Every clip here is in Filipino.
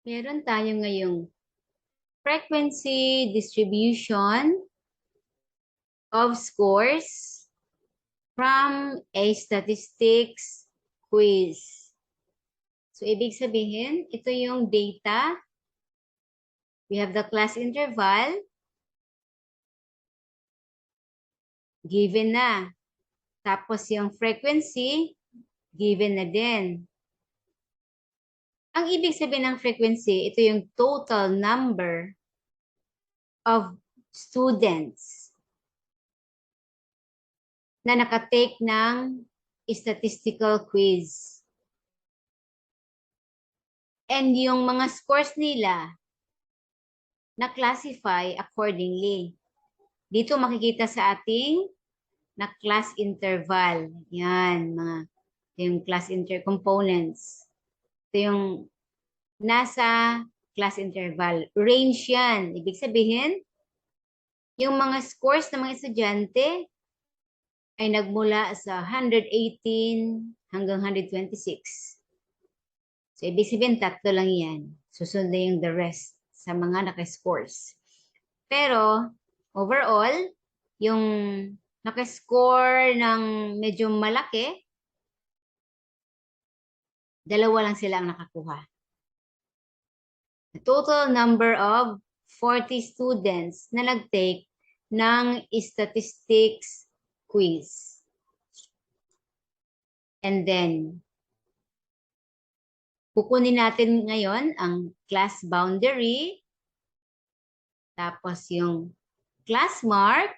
Meron tayo ngayong frequency distribution of scores from a statistics quiz. So, ibig sabihin, ito yung data. We have the class interval. Given na. Tapos yung frequency, given na din. Ang ibig sabihin ng frequency, ito yung total number of students na nakatake ng statistical quiz. And yung mga scores nila na-classify accordingly. Dito makikita sa ating na class interval. Yan, yung class components. Ito yung nasa class interval. Range yan. Ibig sabihin, yung mga scores ng mga estudyante ay nagmula sa 118 hanggang 126. So, ibig sabihin, tatlo lang yan. Susunod na yung the rest sa mga naka-scores. Pero, overall, yung naka-score ng medyo malaki, dalawa lang sila ang nakakuha. The total number of 40 students na nag-take ng statistics quiz. And then, kukunin natin ngayon ang class boundary, tapos yung class mark,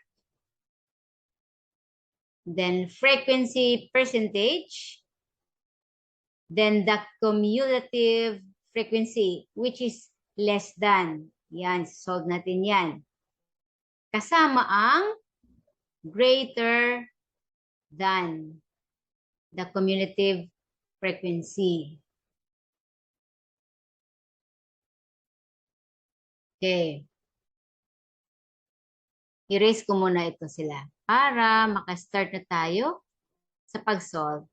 then frequency percentage, then the cumulative frequency, which is less than. Yan, solve natin yan. Kasama ang greater than the cumulative frequency. Okay. I-erase ko muna ito sila para makastart na tayo sa pag-solve.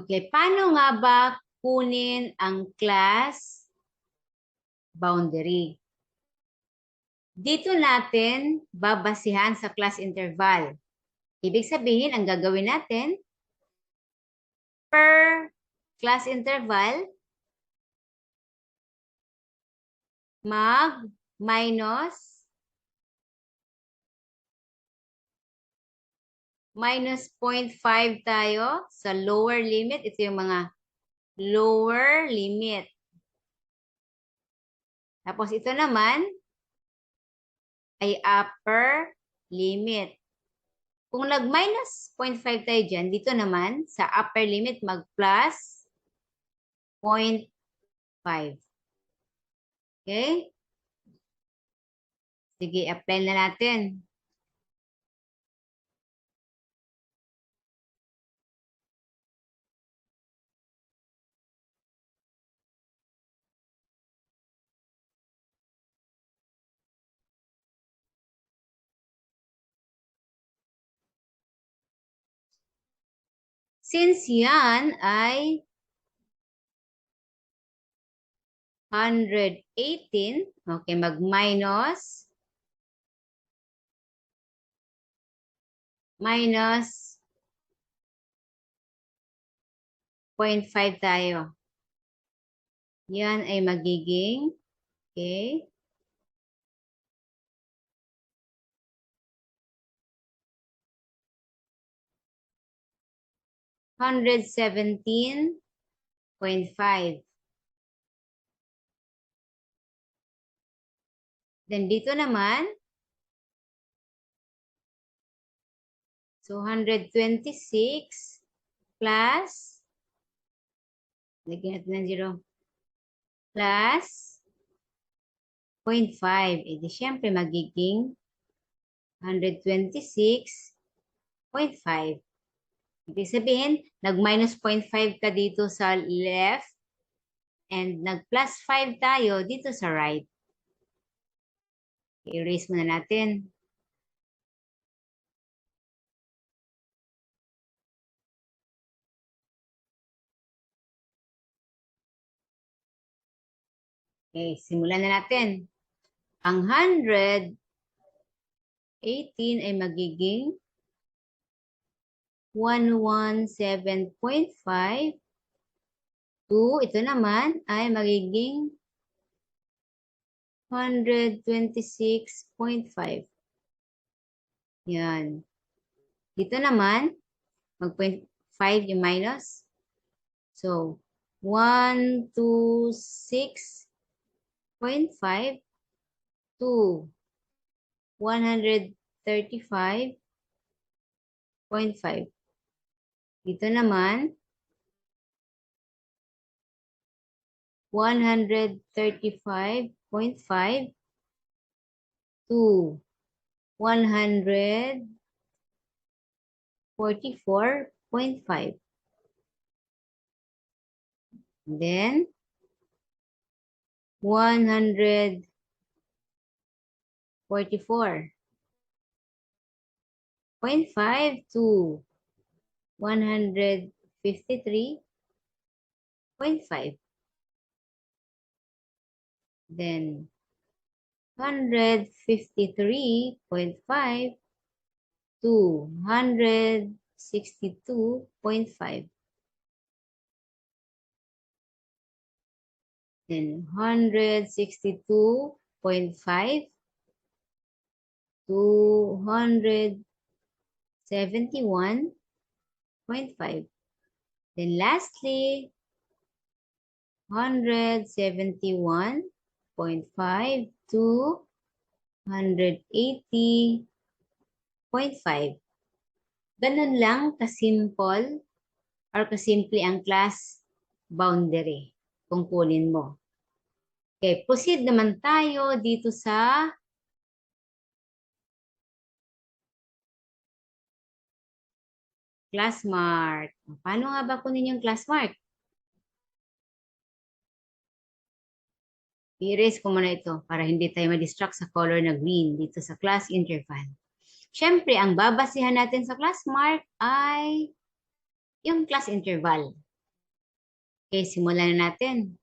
Okay, paano nga ba kunin ang class boundary? Dito natin babasihan sa class interval. Ibig sabihin, ang gagawin natin, per class interval, mag-minus -0.5 tayo sa lower limit. Ito yung mga lower limit. Tapos ito naman ay upper limit. Kung nag-minus 0.5 tayo dyan, dito naman sa upper limit mag-plus 0.5. Okay? Sige, apply na natin. Since yan ay 118, okay, mag-minus minus 0.5 tayo. Yan ay magiging, okay, 117.5. Then dito naman, so 126 plus, lagyan natin ng 0, plus 0.5. Eh di syempre magiging 126.5. Ibig sabihin, nag-minus 0.5 ka dito sa left, and nag-plus 5 tayo dito sa right. I-erase muna natin. Okay, simulan na natin. Ang 118 ay magiging 117.5. Ito naman ay magiging 126.5. Yan. Dito naman, mag-0.5 yung minus. So, 126.5 to 135.5. Dito naman, 135.5 to 144.5. Then, 144.5 to 153.5. Then, 153.5 to 162.5. Then 162.5 to 171.5. Then lastly, 171.5 to 180.5. Ganun lang kasimple or kasimple ang class boundary kung kunin mo. Okay, proceed naman tayo dito sa class mark. Paano nga ba kunin yung class mark? I-erase ko muna ito para hindi tayo ma-distract sa color na green dito sa class interval. Siyempre, ang babasihan natin sa class mark ay yung class interval. Okay, simulan na natin.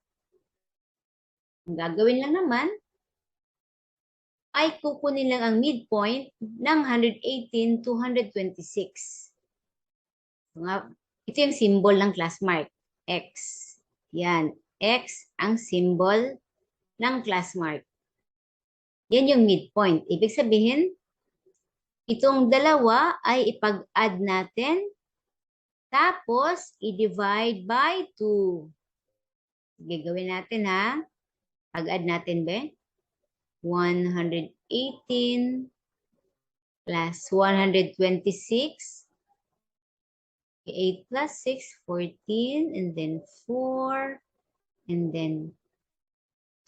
Ang gagawin lang naman ay kukunin lang ang midpoint ng 118 to 126. Ito yung symbol ng class mark, X. Yan, X ang symbol ng class mark. Yan yung midpoint. Ibig sabihin, itong dalawa ay ipag-add natin, tapos i-divide by 2. Gagawin natin ha. Pag-add natin ba? 118 plus 126. 8 plus 6, 14. And then 4. And then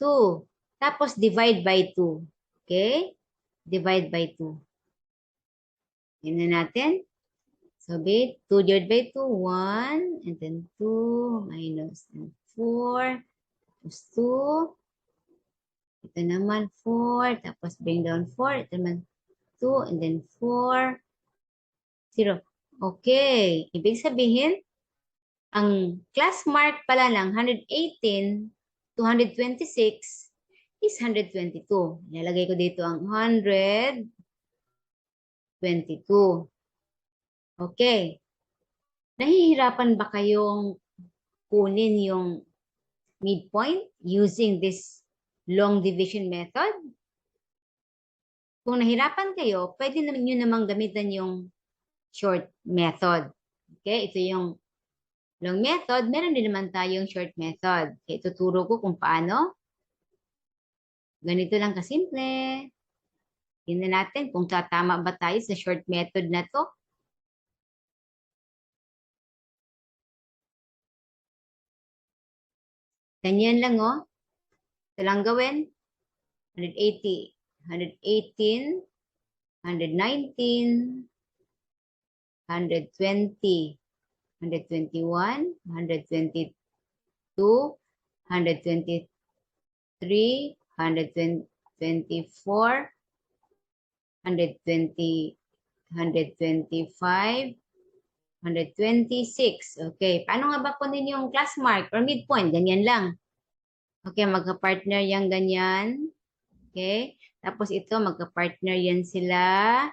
2. Tapos divide by 2. Okay? Divide by 2. Yan na natin. So, 2 divided by 2, 1. And then 2 minus 4. Tapos 2. Ito naman 4. Tapos bring down 4. Ito naman 2. And then 4. 0. Okay. Ibig sabihin, ang class mark pala ng 118 to 126 is 122. Nilalagay ko dito ang 122. Okay. Nahihirapan ba kayong kunin yung midpoint using this long division method? Kung nahirapan kayo, pwede nyo namang gamitan yung short method. Okay, ito yung long method. Meron din naman tayong short method. Okay, tuturo ko kung paano. Ganito lang kasimple. Tingnan natin kung tatama ba tayo sa short method na to. Ganyan lang oh. Ito lang gawin. 180, 118, 119, 120, 121, 122, 123, 124, 120, 125, 126. Okay. Paano nga ba kunin yung class mark or midpoint? Ganyan lang. Okay, magka-partner yan ganyan. Okay. Tapos ito, magka-partner yan sila.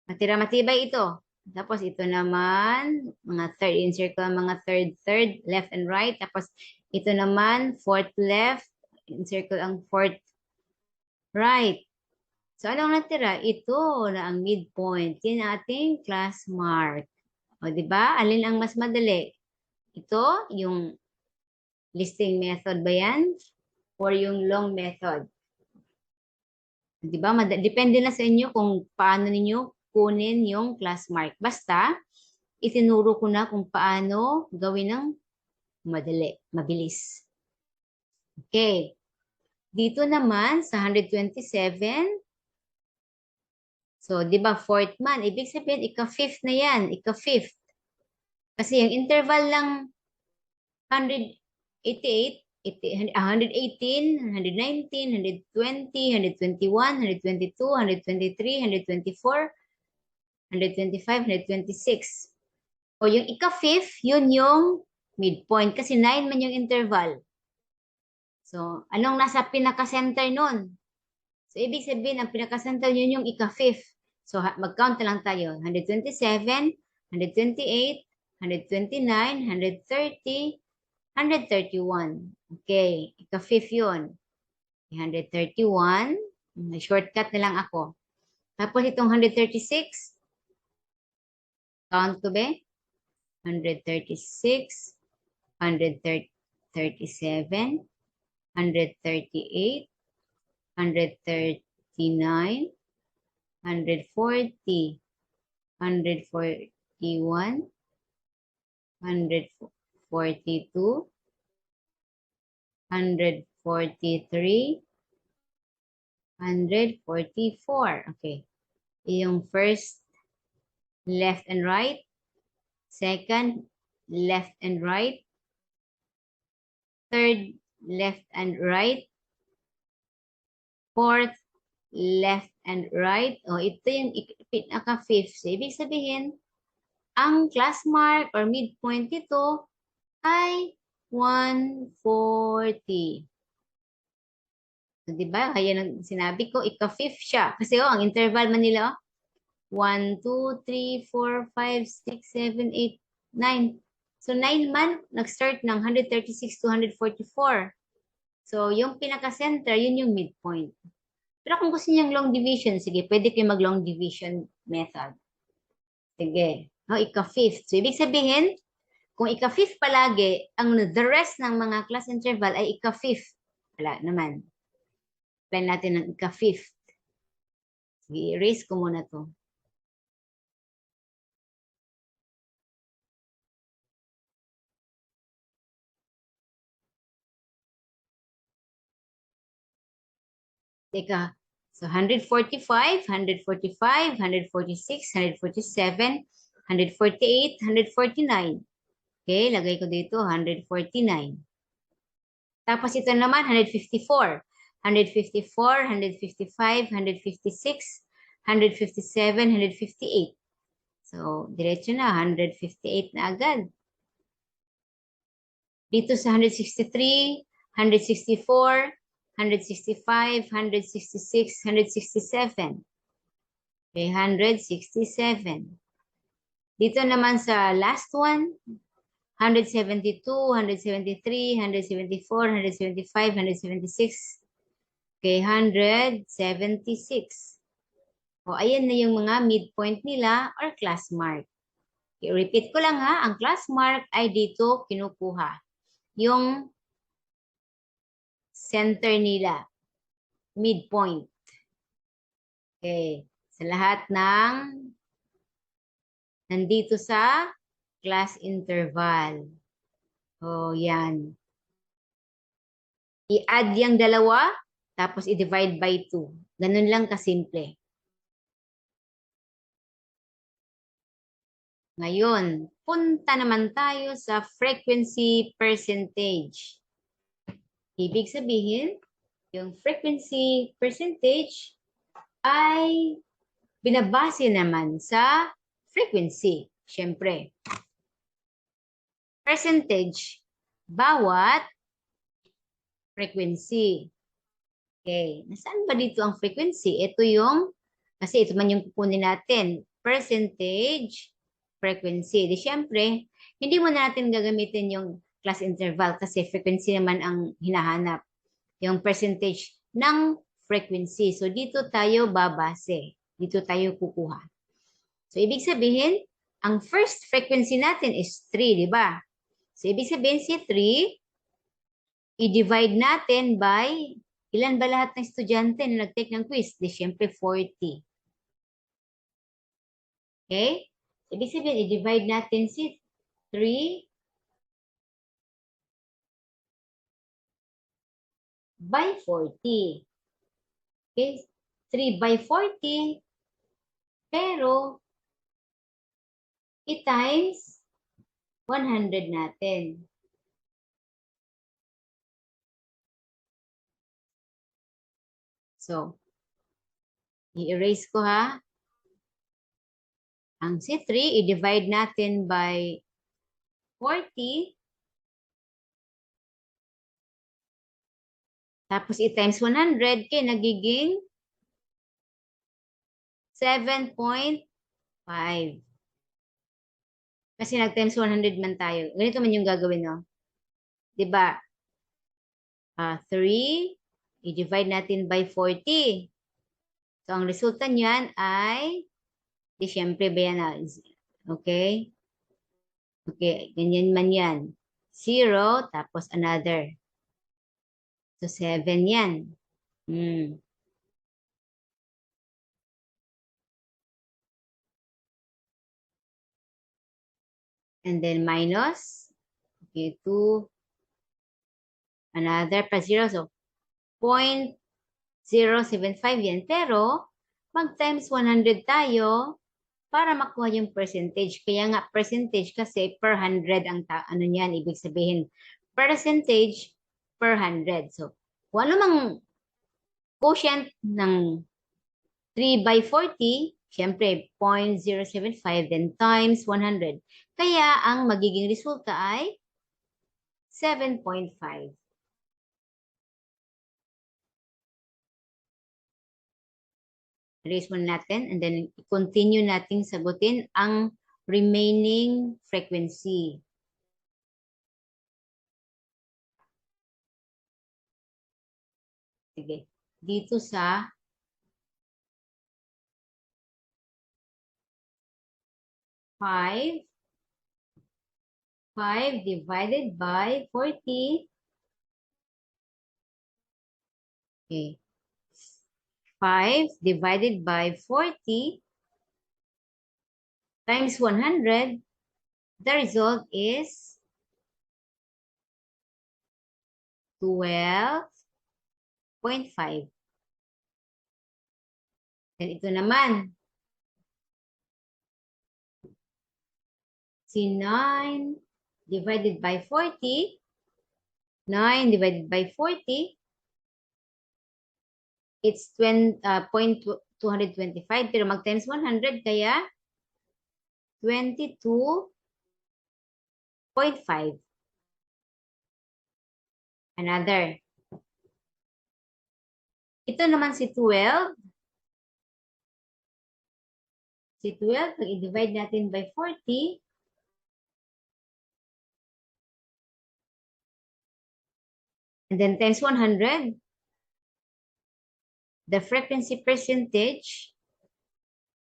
Matira-matibay ito. Tapos ito naman, mga third, in-circle mga third, left and right. Tapos ito naman, fourth left, in-circle ang fourth right. So, anong natira? Ito na ang midpoint. Yan ang ating class mark. O, di ba? Alin ang mas madali? Ito, yung listing method ba yan? Or yung long method? Di ba? Depende na sa inyo kung paano ninyo kunin yung class mark. Basta, itinuro ko na kung paano gawin ng madali, mabilis. Okay. Dito naman sa 127, so, di ba, fourth man, ibig sabihin, ika-fifth na yan, ika-fifth. Kasi yung interval lang 188, 118, 119, 120, 121, 122, 123, 124, 125, 126. O yung ika-fifth, yun yung midpoint. Kasi 9 man yung interval. So, anong nasa pinaka-center nun? So, ibig sabihin, ang pinaka-center yun yung ika-fifth. So, mag-count na lang tayo. 127, 128, 129, 130, 131. Okay. Ika-fifth yun. 131. May shortcut na lang ako. Tapos itong 136. Count ko ba? 136, 137, 138, 139, 140, 141, 142, 143, 144. Okay. Yung first, left and right. Second, left and right. Third, left and right. Fourth, left and right. O, ito yung pinaka-fifth. So, ibig sabihin, ang class mark or midpoint ito ay 140. So, diba? Kaya nang sinabi ko, ika-fifth siya. Kasi ang interval man nila, 1, 2, 3, 4, 5, 6, 7, 8, 9. So, 9 man, nag-start ng 136 to 144. So, yung pinaka-center, yun yung midpoint. Pero kung gusto niyang long division, sige, pwede kayo mag-long division method. Sige. O, ika-fifth. So, ibig sabihin, kung ika-fifth palagi, ang the rest ng mga class interval ay ika-fifth. Wala naman. Plan natin ng ika-fifth. Sige, erase ko muna to. Teka. So, 145, 145, 146, 147, 148, 149. Okay, lagay ko dito 149. Tapos ito naman 154. 154, 155, 156, 157, 158. So, diretso na 158 na agad. Dito sa 163, 164, 165, 166, 167. Okay, 167. Dito naman sa last one, 172, 173, 174, 175, 176. Okay, 176. O, ayan na yung mga midpoint nila or class mark. Okay, repeat ko lang ha, ang class mark ay dito kinukuha. Yung center nila, midpoint. Okay, sa lahat ng nandito sa class interval. O, yan. I-add yung dalawa, tapos i-divide by 2. Ganun lang kasimple. Ngayon, punta naman tayo sa frequency percentage. Ibig sabihin, yung frequency percentage ay binabase naman sa frequency. Siyempre, percentage, bawat frequency. Okay, nasaan ba dito ang frequency? Ito yung, kasi ito man yung kukunin natin, percentage frequency. Di syempre, hindi mo natin gagamitin yung class interval kasi frequency naman ang hinahanap. Yung percentage ng frequency. So, dito tayo babase. Dito tayo kukuha. So, ibig sabihin, ang first frequency natin is 3, di ba? So, ibig sabihin si 3, i-divide natin by, ilan ba lahat ng estudyante na nag-take ng quiz? Di syempre 40. Okay? Ibig sabihin, i-divide natin si 3 by 40. Okay? 3 by 40, pero i-times 100 natin. So, i-erase ko ha. Ang C3, i-divide natin by 40. Tapos i-times 100, kaya nagiging 7.5. Kasi nag-times 100 man tayo. Ganito man yung gagawin, no? Diba? 3, i-divide natin by 40. So, ang resulta niyan ay, di syempre ba yan? Okay? Okay, ganyan man yan. 0, tapos another. So, 7 yan. And then minus. Okay, 2. Another plus 0. So, 0.075 yan. Pero, mag-times 100 tayo para makuha yung percentage. Kaya nga percentage kasi per 100 ang ano niyan, ibig sabihin percentage per 100. So, kung ano mang quotient ng 3 by 40, syempre 0.075 then times 100. Kaya ang magiging resulta ay 7.5. Erase muna natin and then continue nating sagutin ang remaining frequency. Sige. Dito sa 5 divided by 40. Okay. 5 divided by 40 times 100, the result is 12.5. Then ito naman, si 9 divided by 40, 9 divided by 40, it's 0.225, pero mag-times 100, kaya 22.5. Another. Ito naman si 12. Si 12, pag i-divide natin by 40, and then times 100, the frequency percentage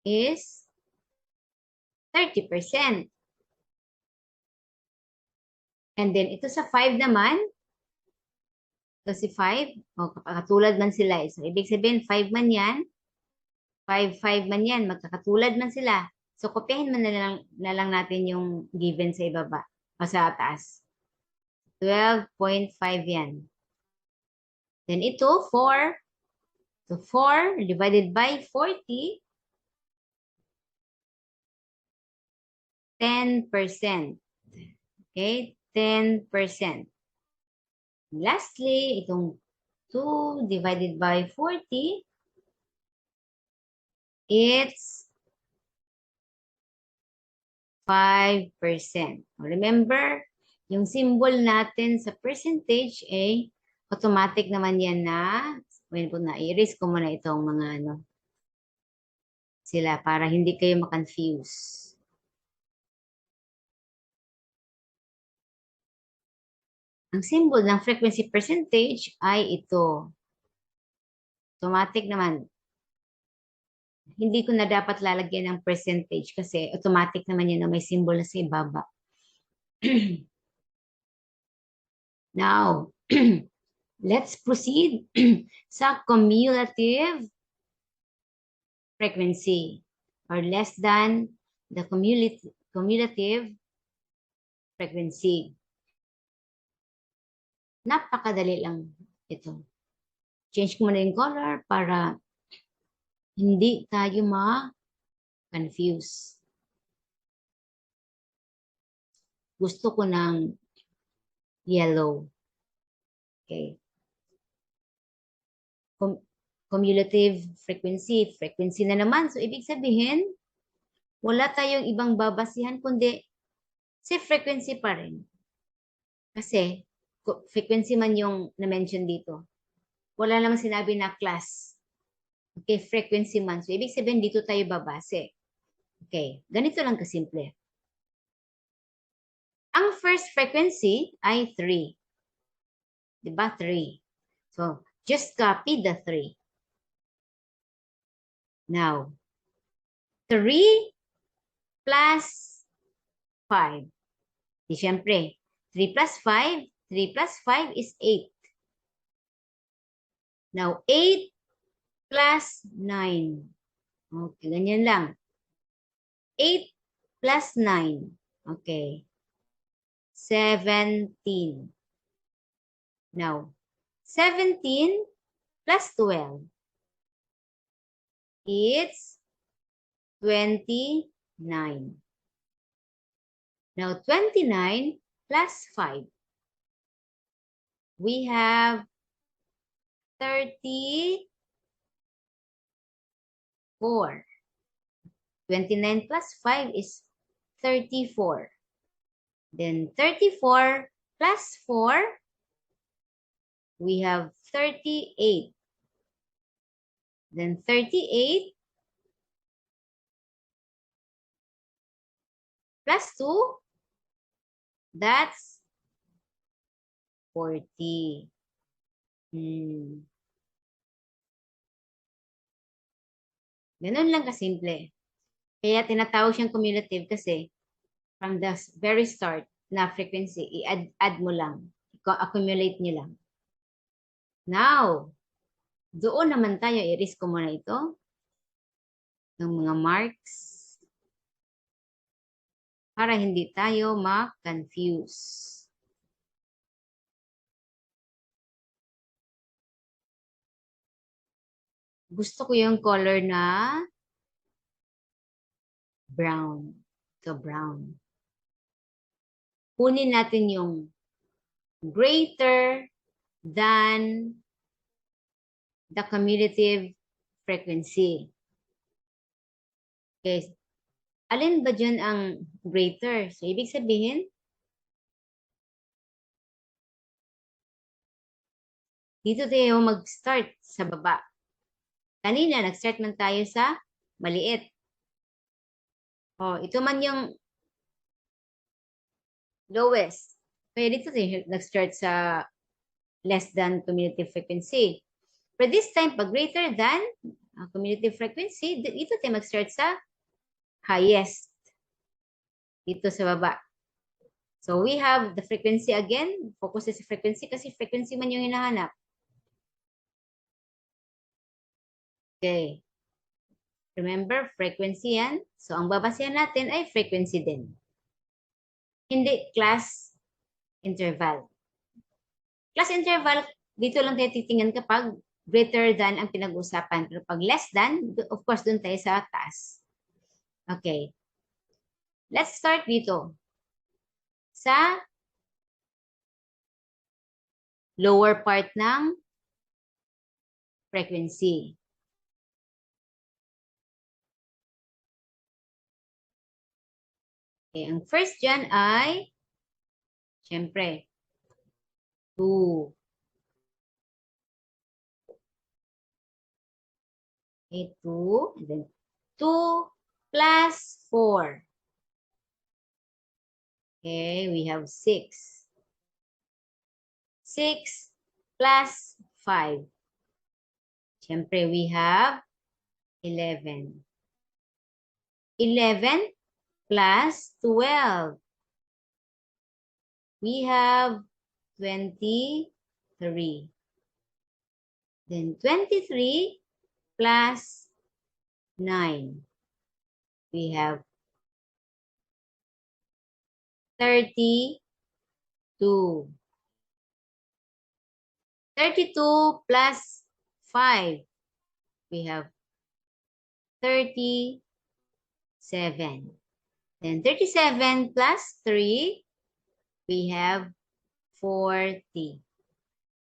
is 30%. And then ito sa 5 naman, ito si 5, katulad man sila. So, ibig sabihin, 5 man yan, 5 man yan, magkakatulad man sila. So, kopyahin man na lang natin yung given sa ibaba o sa taas. 12.5 yan. Then ito, 4. So, 4 divided by 40. 10%. Okay, 10%. Lastly, itong 2 divided by 40, it's 5%. Remember, yung symbol natin sa percentage ay automatic naman yan na, when po na-erase ko muna itong mga sila para hindi kayo ma-confuse. Ang symbol ng frequency percentage ay ito. Automatic naman. Hindi ko na dapat lalagyan ng percentage kasi automatic naman yan na may symbol na sa ibaba. Now, let's proceed sa cumulative frequency or less than the cumulative frequency. Napakadali lang ito. Change ko muna yung color para hindi tayo ma-confuse. Gusto ko ng yellow. Okay. Cumulative frequency. Frequency na naman. So, ibig sabihin, wala tayong ibang babasihan kundi si frequency pa rin. Kasi, frequency man yung na-mention dito. Wala namang sinabi na class. Okay, frequency man. So, ibig sabihin, dito tayo babase. Okay, ganito lang kasimple. Ang first frequency ay 3. Diba? 3. So, just copy the 3. Now, 3 plus 5. Di syempre, 3 plus 5, 3 plus 5 is 8. Now, 8 plus 9. Okay, ganyan lang. 8 plus 9. Okay. 17. Now, 17 plus 12. It's 29. Now, 29 plus 5. We have 34. 29 plus 5 is 34. Then 34 plus 4, we have 38. Then 38 plus 2, that's 40. Ganun lang kasimple. Kaya tinatawag siyang cumulative kasi from the very start na frequency, i-add mo lang. Accumulate nyo lang. Now, doon naman tayo, i-erase ko muna ito. Ng mga marks. Para hindi tayo ma-confuse. Gusto ko yung color na brown. Ito, brown. Kunin natin yung greater than the cumulative frequency. Okay. Alin ba dyan ang greater? So, ibig sabihin, dito tayo mag-start sa baba. Kanina, nag-start man tayo sa maliit. Oh, ito man yung lowest. Kaya dito tayo nag-start sa less than cumulative frequency. But this time, pag greater than cumulative frequency, dito tayo mag-start sa highest. Dito sa baba. So, we have the frequency again. Focus sa frequency kasi frequency man yung hinahanap. Okay. Remember, frequency yan. So, ang babasihan natin ay frequency din. Hindi class interval. Class interval, dito lang tayo titingnan kapag greater than ang pinag-usapan. Pero pag less than, of course, dun tayo sa taas. Okay. Let's start dito. Sa lower part ng frequency. Okay, ang first dyan ay, syempre, 2. Okay, 2. And then 2 plus 4. Okay, we have 6. 6 plus 5. Syempre, we have 11. 11 plus 12. We have 23. Then 23 plus 9. We have 32. 32 plus 5. We have 37. Then 37 plus 3. We have 40.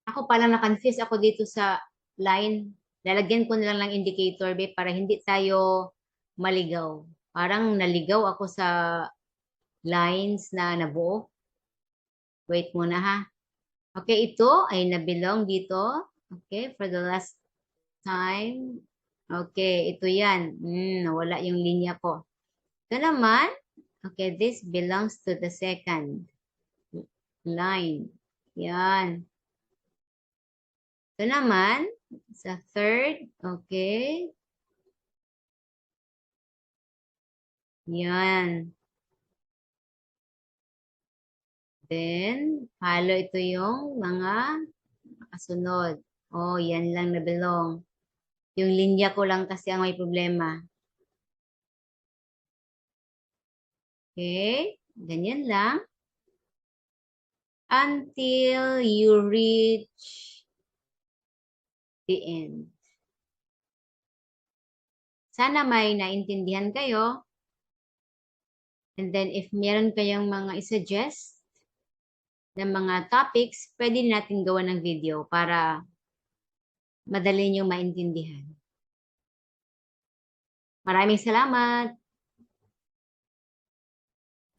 Ako pala na-confuse ako dito sa line. Lalagyan ko na lang ng indicator, babe, para hindi tayo maligaw. Parang naligaw ako sa lines na nabuo. Wait muna ha. Okay, ito ay nabilong dito. Okay, for the last time. Okay, ito yan. Nawala yung linya ko. Ito naman, okay, this belongs to the second line. Yan. Ito naman, sa third, okay. Yan. Then, halo ito yung mga kasunod. Oh, yan lang na belong. Yung linya ko lang kasi ang may problema. Okay, ganyan lang. Until you reach the end. Sana may naintindihan kayo. And then if meron kayong mga i-suggest na mga topics, pwede natin gawa ng video para madali nyo maintindihan. Maraming salamat!